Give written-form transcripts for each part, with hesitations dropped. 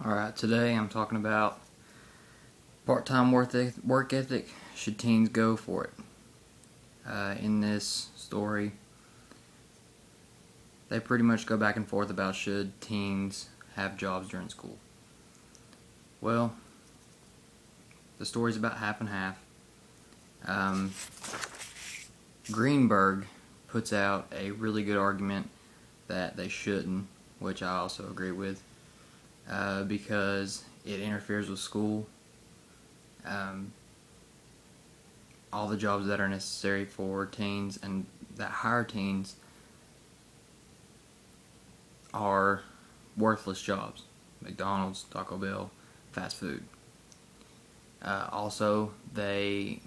Alright, today I'm talking about part-time work ethic. Should teens go for it? In this story, they pretty much go back and forth about should teens have jobs during school. Well, the story's about half and half. Greenberg puts out a really good argument that they shouldn't, which I also agree with. Because it interferes with school. All the jobs that are necessary for teens and that hire teens are worthless jobs. McDonald's, Taco Bell, fast food. Also, they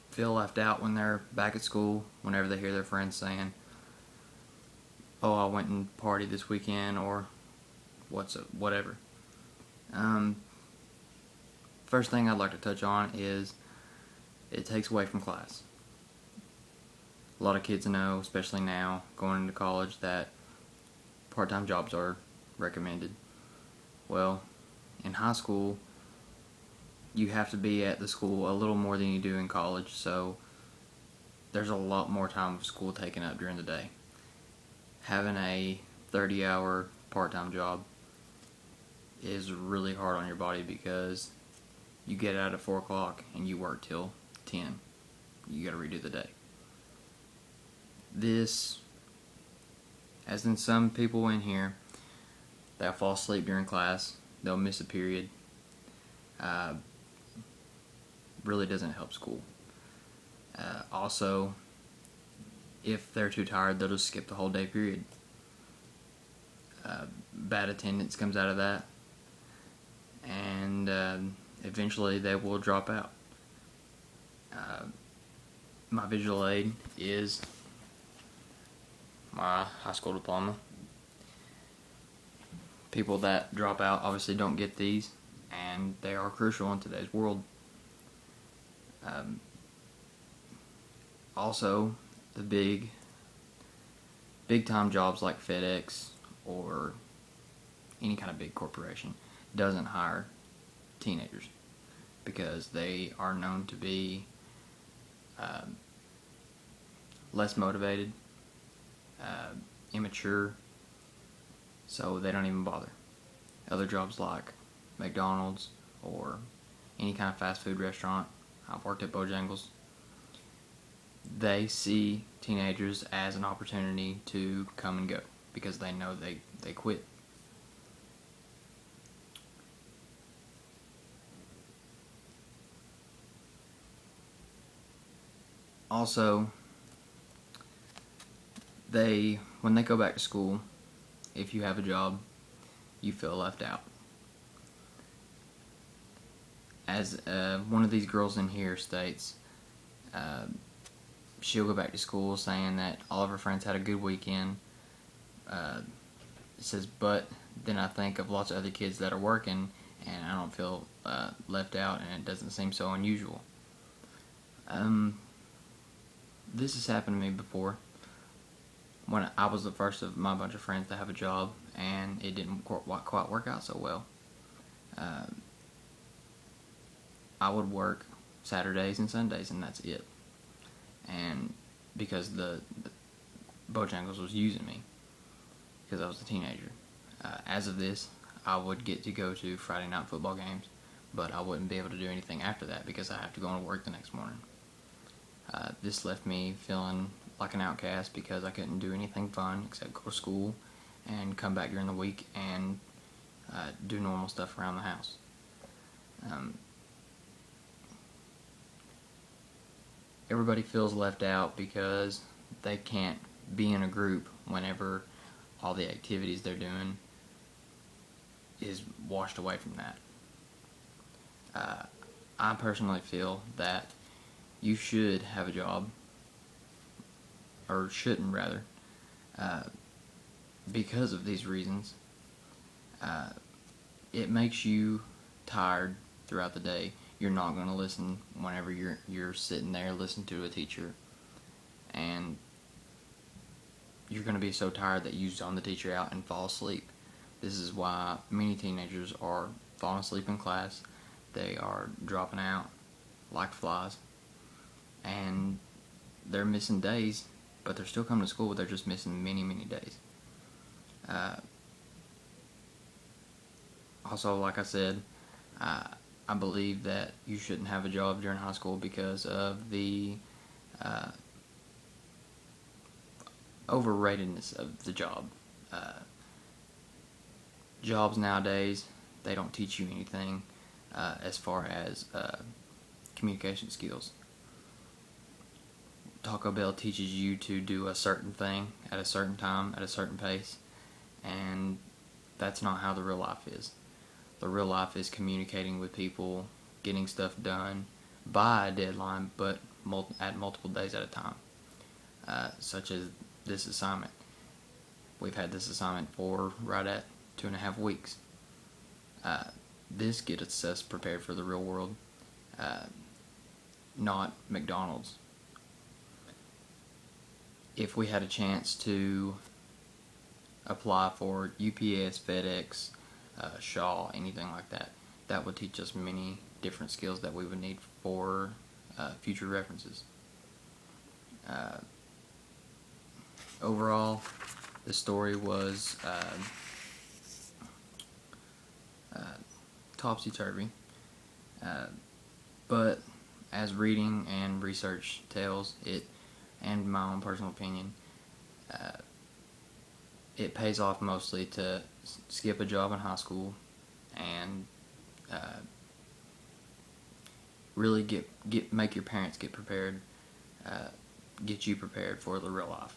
feel left out when they're back at school whenever they hear their friends saying, "Oh, I went and partied this weekend," or whatever. First thing I'd like to touch on is it takes away from class. A lot of kids know, especially now, going into college, that part-time jobs are recommended. Well, in high school, you have to be at the school a little more than you do in college, so there's a lot more time of school taken up during the day. Having a 30-hour part-time job is really hard on your body because you get out at 4 o'clock and you work till 10. You gotta redo the day. This, as in some people in here, they'll fall asleep during class, they'll miss a period, really doesn't help school. Also, if they're too tired, they'll just skip the whole day period. Bad attendance comes out of that, and eventually they will drop out. My visual aid is my high school diploma. People that drop out obviously don't get these, and they are crucial in today's world. Also, the big time jobs like FedEx or any kind of big corporation doesn't hire teenagers because they are known to be less motivated, immature, so they don't even bother. Other jobs like McDonald's or any kind of fast food restaurant, I've worked at Bojangles, they see teenagers as an opportunity to come and go because they know they quit. Also, when they go back to school, if you have a job, you feel left out. As one of these girls in here states, she'll go back to school saying that all of her friends had a good weekend. It says, but then I think of lots of other kids that are working, and I don't feel left out, and it doesn't seem so unusual. This has happened to me before. When I was the first of my bunch of friends to have a job, and it didn't quite work out so well. I would work Saturdays and Sundays, and that's it. And because the Bojangles was using me, because I was a teenager. As of this, I would get to go to Friday night football games, but I wouldn't be able to do anything after that because I have to go to work the next morning. This left me feeling like an outcast because I couldn't do anything fun except go to school and come back during the week and do normal stuff around the house. Everybody feels left out because they can't be in a group whenever all the activities they're doing is washed away from that. I personally feel that you should have a job, or shouldn't rather, because of these reasons. It makes you tired throughout the day. You're not going to listen whenever you're sitting there listening to a teacher, and you're going to be so tired that you zone the teacher out and fall asleep. This is why many teenagers are falling asleep in class. They are dropping out like flies, and they're missing days, but they're still coming to school. They're just missing many, many days. Also, like I said, I believe that you shouldn't have a job during high school because of the overratedness of the job. Jobs nowadays, they don't teach you anything as far as communication skills. Taco Bell teaches you to do a certain thing at a certain time, at a certain pace, and that's not how the real life is. The real life is communicating with people, getting stuff done by a deadline, but at multiple days at a time. Such as this assignment. We've had this assignment for right at 2.5 weeks. This gets us prepared for the real world, not McDonald's. If we had a chance to apply for UPS, FedEx, Shaw, anything like that, that would teach us many different skills that we would need for future references. Overall, the story was topsy-turvy, but as reading and research tells it, and my own personal opinion, it pays off mostly to skip a job in high school and really make your parents get prepared, get you prepared for the real life.